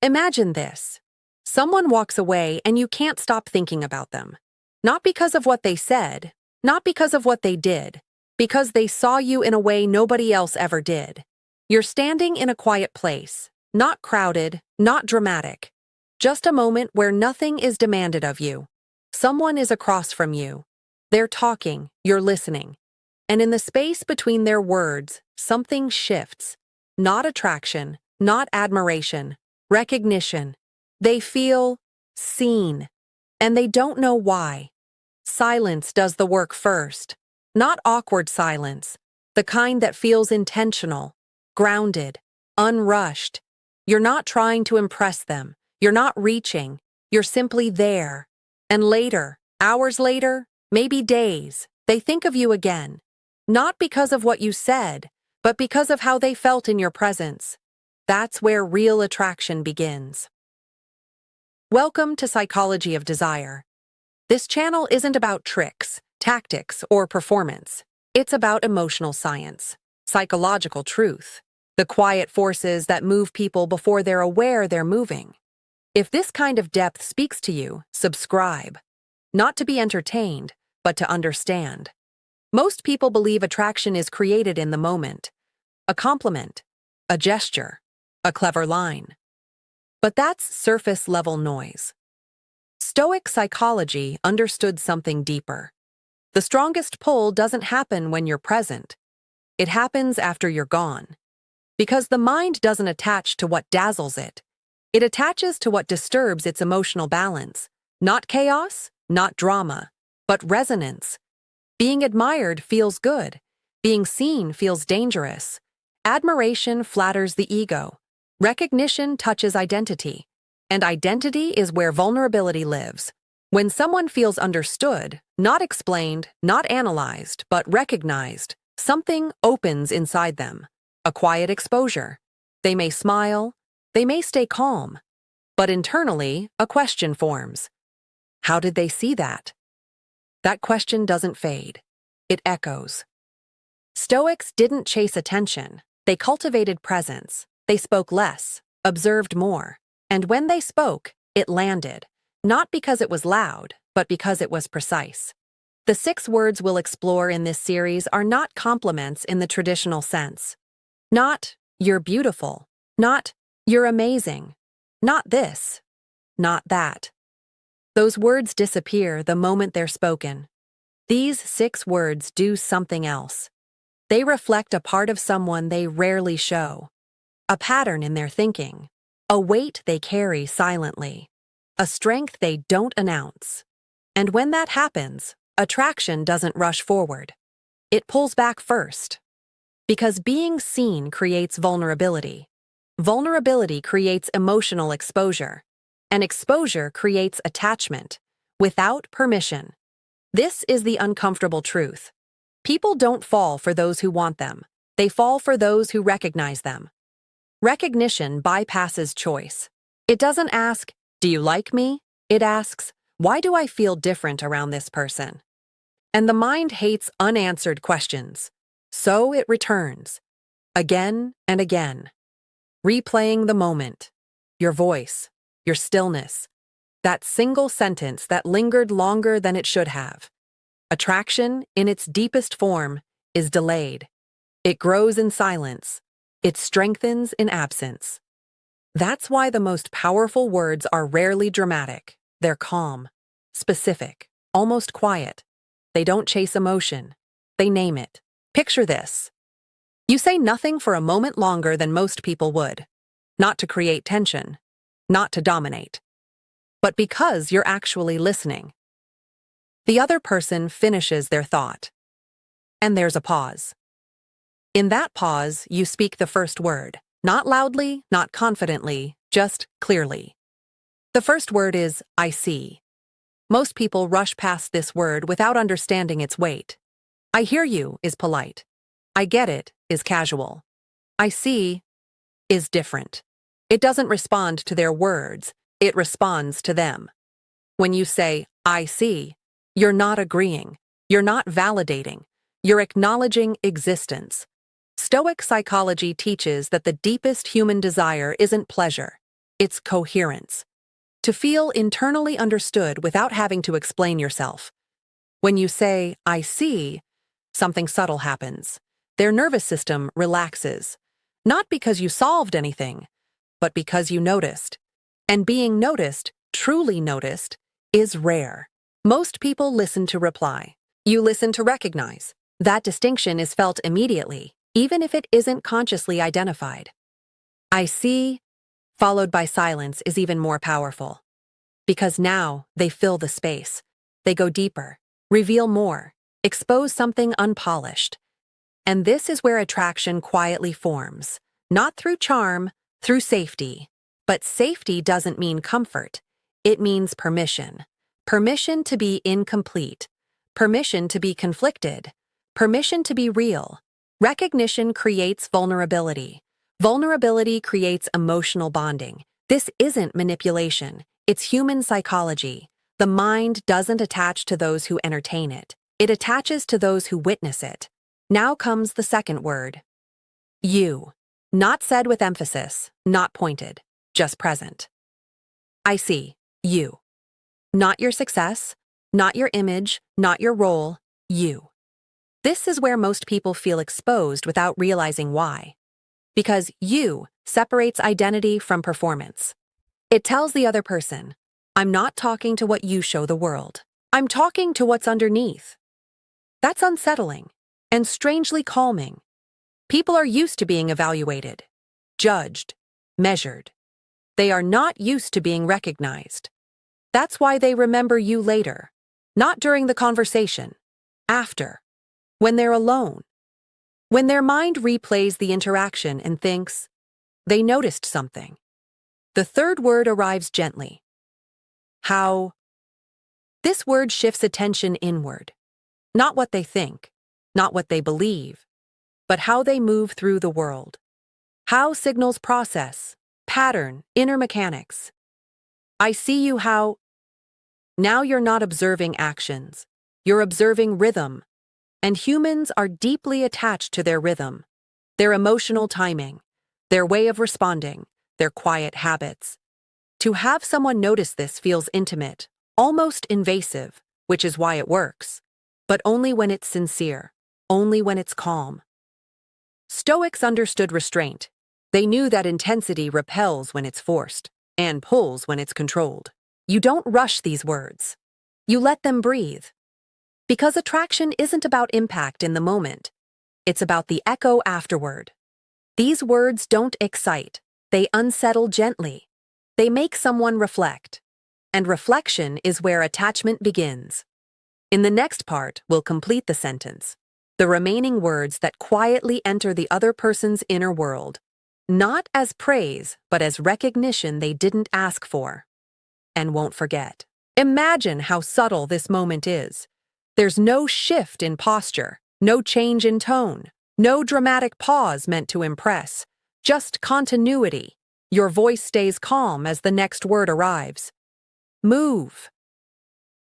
Imagine this. Someone walks away and you can't stop thinking about them. Not because of what they said, not because of what they did, because they saw you in a way nobody else ever did. You're standing in a quiet place, not crowded, not dramatic. Just a moment where nothing is demanded of you. Someone is across from you. They're talking, you're listening. And in the space between their words, something shifts. Not attraction, not admiration, recognition. They feel seen, and they don't know why. Silence does the work first. Not awkward silence, the kind that feels intentional, grounded, unrushed. You're not trying to impress them. You're not reaching. You're simply there. And later, hours later, maybe days, they think of you again. Not because of what you said, but because of how they felt in your presence. That's where real attraction begins. Welcome to Psychology of Desire. This channel isn't about tricks, tactics, or performance. It's about emotional science, psychological truth, the quiet forces that move people before they're aware they're moving. If this kind of depth speaks to you, subscribe. Not to be entertained, but to understand. Most people believe attraction is created in the moment. A compliment, a gesture, a clever line. But that's surface-level noise. Stoic psychology understood something deeper. The strongest pull doesn't happen when you're present. It happens after you're gone. Because the mind doesn't attach to what dazzles it. It attaches to what disturbs its emotional balance. Not chaos, not drama, but resonance. Being admired feels good. Being seen feels dangerous. Admiration flatters the ego. Recognition touches identity. And identity is where vulnerability lives. When someone feels understood, not explained, not analyzed, but recognized, something opens inside them. A quiet exposure. They may smile, they may stay calm, but internally, a question forms. How did they see that? That question doesn't fade. It echoes. Stoics didn't chase attention. They cultivated presence. They spoke less, observed more. And when they spoke, it landed. Not because it was loud, but because it was precise. The 6 words we'll explore in this series are not compliments in the traditional sense. Not, "You're beautiful." Not, "You're amazing." Not this. Not that. Those words disappear the moment they're spoken. These 6 words do something else. They reflect a part of someone they rarely show. A pattern in their thinking. A weight they carry silently. A strength they don't announce. And when that happens, attraction doesn't rush forward. It pulls back first. Because being seen creates vulnerability. Vulnerability creates emotional exposure. And exposure creates attachment, without permission. This is the uncomfortable truth. People don't fall for those who want them. They fall for those who recognize them. Recognition bypasses choice. It doesn't ask, "Do you like me?" It asks, "Why do I feel different around this person?" And the mind hates unanswered questions. So it returns, again and again, replaying the moment, your voice, your stillness, that single sentence that lingered longer than it should have. Attraction, in its deepest form, is delayed. It grows in silence. It strengthens in absence. That's why the most powerful words are rarely dramatic. They're calm, specific, almost quiet. They don't chase emotion. They name it. Picture this. You say nothing for a moment longer than most people would. Not to create tension, not to dominate, but because you're actually listening. The other person finishes their thought. And there's a pause. In that pause, you speak the first word, not loudly, not confidently, just clearly. The first word is, "I see." Most people rush past this word without understanding its weight. "I hear you" is polite. "I get it" is casual. "I see" is different. It doesn't respond to their words, it responds to them. When you say, "I see," you're not agreeing, you're not validating, you're acknowledging existence. Stoic psychology teaches that the deepest human desire isn't pleasure. It's coherence. To feel internally understood without having to explain yourself. When you say, I see, something subtle happens. Their nervous system relaxes. Not because you solved anything, but because you noticed. And being noticed, truly noticed, is rare. Most people listen to reply. You listen to recognize. That distinction is felt immediately, even if it isn't consciously identified. I see, followed by silence, is even more powerful. Because now they fill the space. They go deeper, reveal more, expose something unpolished. And this is where attraction quietly forms. Not through charm, through safety. But safety doesn't mean comfort. It means permission. Permission to be incomplete. Permission to be conflicted. Permission to be real. Recognition creates vulnerability. Vulnerability creates emotional bonding. This isn't manipulation. It's human psychology. The mind doesn't attach to those who entertain it. It attaches to those who witness it. Now comes the second word. You. Not said with emphasis, not pointed, just present. I see. You. Not your success, not your image, not your role, you. This is where most people feel exposed without realizing why. Because you separates identity from performance. It tells the other person, I'm not talking to what you show the world. I'm talking to what's underneath. That's unsettling and strangely calming. People are used to being evaluated, judged, measured. They are not used to being recognized. That's why they remember you later, not during the conversation, after, when they're alone. When their mind replays the interaction and thinks, they noticed something. The third word arrives gently. How? This word shifts attention inward. Not what they think, not what they believe, but how they move through the world. How signals process, pattern, inner mechanics. I see you how. Now you're not observing actions. You're observing rhythm. And humans are deeply attached to their rhythm, their emotional timing, their way of responding, their quiet habits. To have someone notice this feels intimate, almost invasive, which is why it works. But only when it's sincere, only when it's calm. Stoics understood restraint. They knew that intensity repels when it's forced, and pulls when it's controlled. You don't rush these words. You let them breathe. Because attraction isn't about impact in the moment. It's about the echo afterward. These words don't excite. They unsettle gently. They make someone reflect. And reflection is where attachment begins. In the next part, we'll complete the sentence. The remaining words that quietly enter the other person's inner world. Not as praise, but as recognition they didn't ask for. And won't forget. Imagine how subtle this moment is. There's no shift in posture, no change in tone, no dramatic pause meant to impress, just continuity. Your voice stays calm as the next word arrives. Move.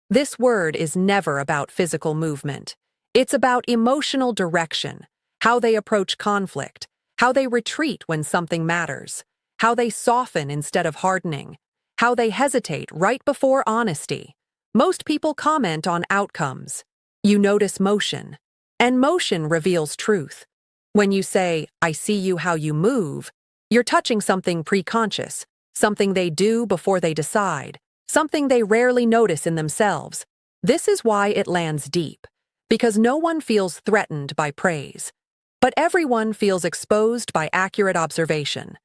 This word is never about physical movement. It's about emotional direction, how they approach conflict, how they retreat when something matters, how they soften instead of hardening, how they hesitate right before honesty. Most people comment on outcomes. You notice motion, and motion reveals truth. When you say, I see you how you move, you're touching something preconscious, something they do before they decide, something they rarely notice in themselves. This is why it lands deep, because no one feels threatened by praise, but everyone feels exposed by accurate observation.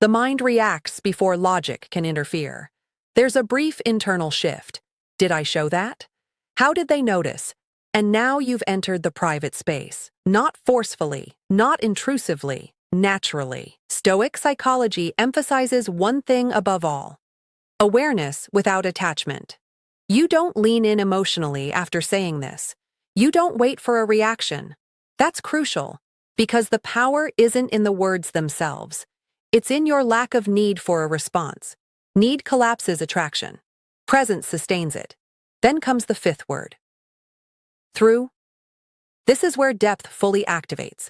The mind reacts before logic can interfere. There's a brief internal shift. Did I show that? How did they notice? And now you've entered the private space. Not forcefully, not intrusively, naturally. Stoic psychology emphasizes one thing above all. Awareness without attachment. You don't lean in emotionally after saying this. You don't wait for a reaction. That's crucial, because the power isn't in the words themselves. It's in your lack of need for a response. Need collapses attraction. Presence sustains it. Then comes the fifth word. Through. This is where depth fully activates.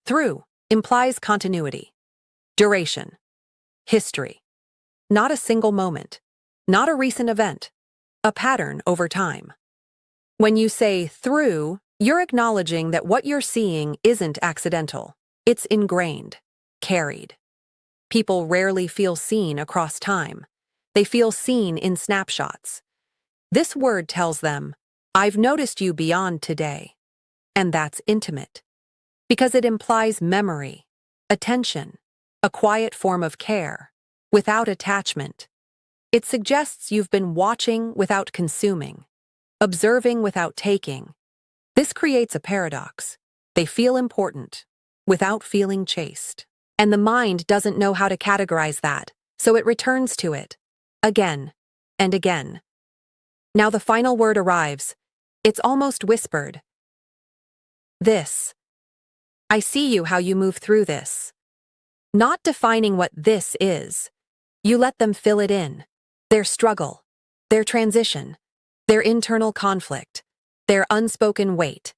Through implies continuity, duration, history. not a single moment, not a recent event, a pattern over time. When you say through, you're acknowledging that what you're seeing isn't accidental. It's ingrained, carried. People rarely feel seen across time. They feel seen in snapshots. This word tells them, I've noticed you beyond today. And that's intimate. Because it implies memory, attention, a quiet form of care, without attachment. It suggests you've been watching without consuming, observing without taking. This creates a paradox. They feel important, without feeling chased. And the mind doesn't know how to categorize that, so it returns to it, again and again. Now the final word arrives. It's almost whispered. This. I see you how you move through this. Not defining what this is. You let them fill it in. Their struggle, their transition, their internal conflict, their unspoken weight.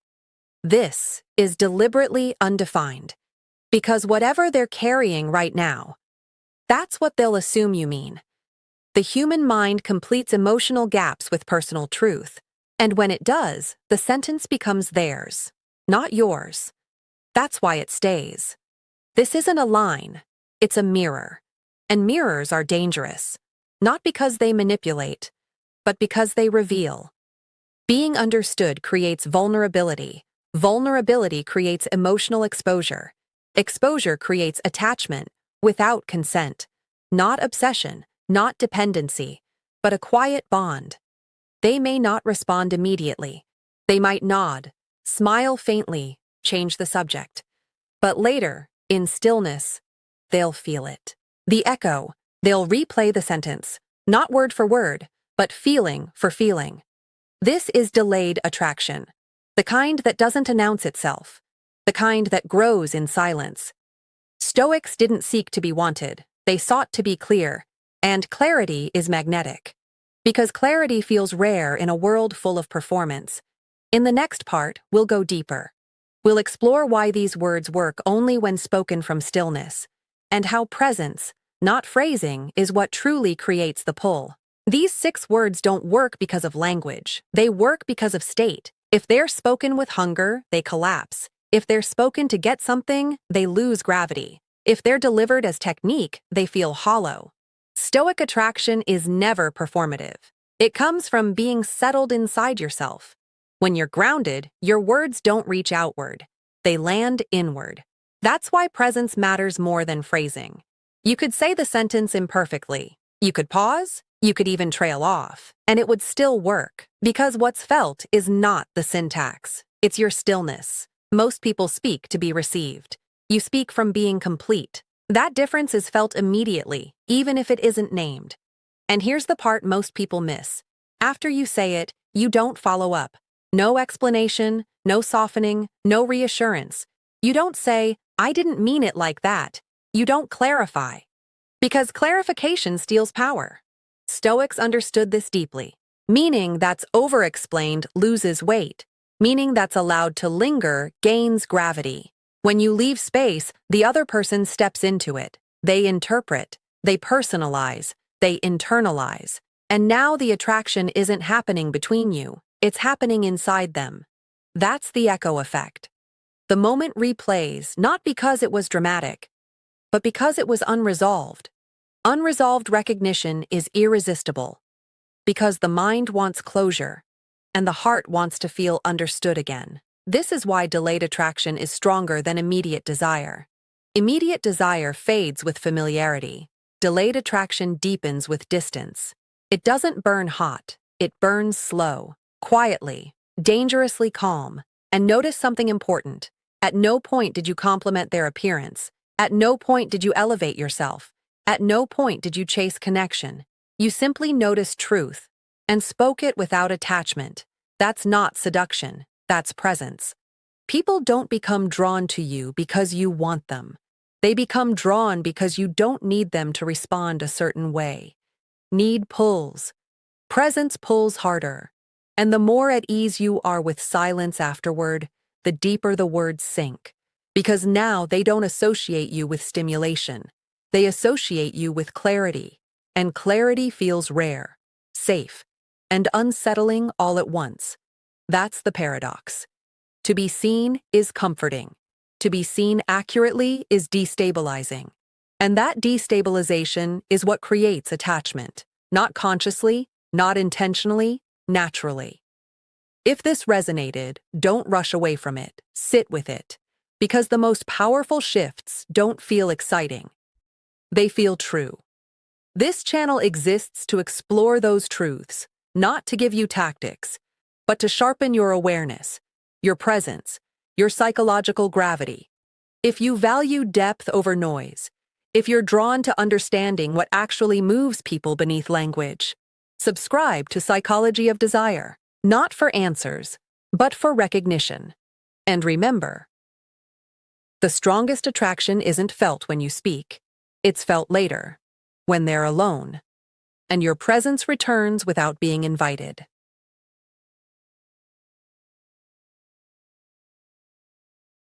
This is deliberately undefined. Because whatever they're carrying right now, that's what they'll assume you mean. The human mind completes emotional gaps with personal truth, and when it does, the sentence becomes theirs, not yours. That's why it stays. This isn't a line, it's a mirror. And mirrors are dangerous, not because they manipulate, but because they reveal. Being understood creates vulnerability. Vulnerability creates emotional exposure. Exposure creates attachment without consent, not obsession, not dependency, but a quiet bond. They may not respond immediately. They might nod, smile faintly, change the subject. But later, in stillness, they'll feel it. The echo, they'll replay the sentence, not word for word, but feeling for feeling. This is delayed attraction, the kind that doesn't announce itself, the kind that grows in silence. Stoics didn't seek to be wanted, they sought to be clear, and clarity is magnetic. Because clarity feels rare in a world full of performance. In the next part, we'll go deeper. We'll explore why these words work only when spoken from stillness, and how presence, not phrasing, is what truly creates the pull. These 6 words don't work because of language, they work because of state. If they're spoken with hunger, they collapse. If they're spoken to get something, they lose gravity. If they're delivered as technique, they feel hollow. Stoic attraction is never performative. It comes from being settled inside yourself. When you're grounded, your words don't reach outward. They land inward. That's why presence matters more than phrasing. You could say the sentence imperfectly. You could pause. You could even trail off. And it would still work. Because what's felt is not the syntax. It's your stillness. Most people speak to be received. You speak from being complete. That difference is felt immediately, even if it isn't named. And here's the part most people miss. After you say it, you don't follow up. No explanation, no softening, no reassurance. You don't say, I didn't mean it like that. You don't clarify. Because clarification steals power. Stoics understood this deeply. Meaning that's over-explained loses weight. Meaning that's allowed to linger gains gravity. When you leave space, the other person steps into it. They interpret, they personalize, they internalize. And now the attraction isn't happening between you, it's happening inside them. That's the echo effect. The moment replays not because it was dramatic, but because it was unresolved. Unresolved recognition is irresistible. Because the mind wants closure, and the heart wants to feel understood again. This is why delayed attraction is stronger than immediate desire. Immediate desire fades with familiarity. Delayed attraction deepens with distance. It doesn't burn hot, it burns slow, quietly, dangerously calm. And notice something important. At no point did you compliment their appearance. At no point did you elevate yourself. At no point did you chase connection. You simply noticed truth and spoke it without attachment. That's not seduction, that's presence. People don't become drawn to you because you want them. They become drawn because you don't need them to respond a certain way. Need pulls. Presence pulls harder. And the more at ease you are with silence afterward, the deeper the words sink. Because now they don't associate you with stimulation. They associate you with clarity. and clarity feels rare, safe, and unsettling all at once. That's the paradox. To be seen is comforting. To be seen accurately is destabilizing. And that destabilization is what creates attachment, not consciously, not intentionally, naturally. If this resonated, don't rush away from it, sit with it, because the most powerful shifts don't feel exciting. They feel true. This channel exists to explore those truths, not to give you tactics, but to sharpen your awareness, your presence, your psychological gravity. If you value depth over noise, if you're drawn to understanding what actually moves people beneath language, subscribe to Psychology of Desire, not for answers, but for recognition. And remember, the strongest attraction isn't felt when you speak. It's felt later, when they're alone, and your presence returns without being invited.